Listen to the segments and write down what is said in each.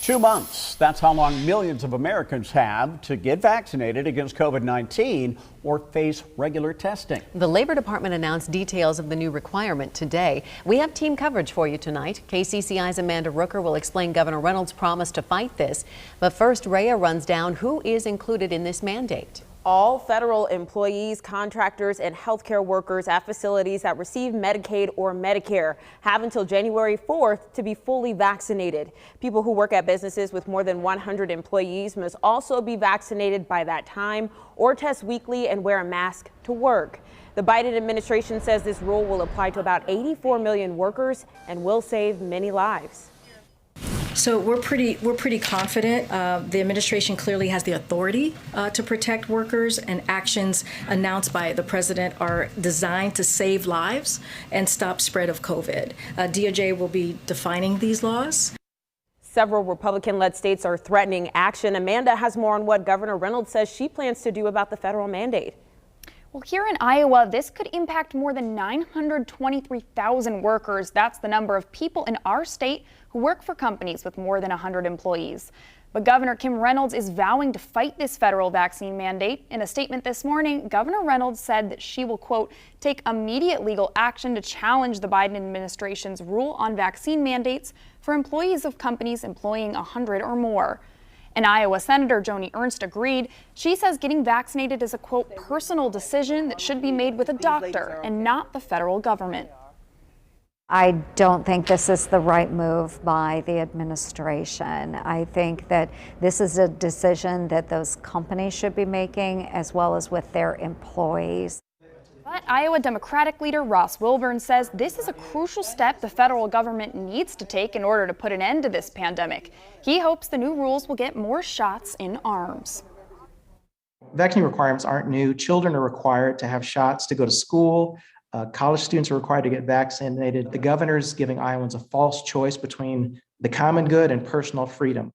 2 months. That's how long millions of Americans have to get vaccinated against COVID-19 or face regular testing. The Labor Department announced details of the new requirement today. We have team coverage for you tonight. KCCI's Amanda Rooker will explain Governor Reynolds' promise to fight this. But first, Rhea runs down who is included in this mandate. All federal employees, contractors, and healthcare workers at facilities that receive Medicaid or Medicare have until January 4th to be fully vaccinated. People who work at businesses with more than 100 employees must also be vaccinated by that time or test weekly and wear a mask to work. The Biden administration says this rule will apply to about 84 million workers and will save many lives. So we're pretty confident. The administration clearly has the authority to protect workers, and actions announced by the president are designed to save lives and stop spread of COVID. DOJ will be defining these laws. Several Republican-led states are threatening action. Amanda has more on what Governor Reynolds says she plans to do about the federal mandate. Well, here in Iowa, this could impact more than 923,000 workers. That's the number of people in our state who work for companies with more than 100 employees. But Governor Kim Reynolds is vowing to fight this federal vaccine mandate. In a statement this morning, Governor Reynolds said that she will, quote, take immediate legal action to challenge the Biden administration's rule on vaccine mandates for employees of companies employing 100 or more. And Iowa Senator Joni Ernst agreed. She says getting vaccinated is a, quote, personal decision that should be made with a doctor and not the federal government. I don't think this is the right move by the administration. I think that this is a decision that those companies should be making, as well as with their employees. But Iowa Democratic leader Ross Wilburn says this is a crucial step the federal government needs to take in order to put an end to this pandemic. He hopes the new rules will get more shots in arms. Vaccine requirements aren't new. Children are required to have shots to go to school. College students are required to get vaccinated. The governor's giving Iowans a false choice between the common good and personal freedom.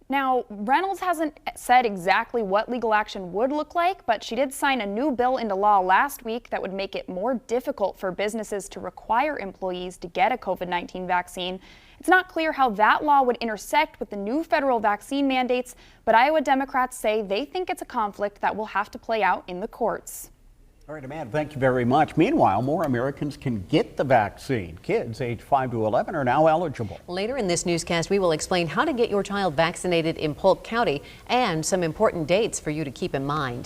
Now, Reynolds hasn't said exactly what legal action would look like, but she did sign a new bill into law last week that would make it more difficult for businesses to require employees to get a COVID-19 vaccine. It's not clear how that law would intersect with the new federal vaccine mandates, but Iowa Democrats say they think it's a conflict that will have to play out in the courts. All right, Amanda, thank you very much. Meanwhile, more Americans can get the vaccine. Kids age 5 to 11 are now eligible. Later in this newscast, we will explain how to get your child vaccinated in Polk County and some important dates for you to keep in mind.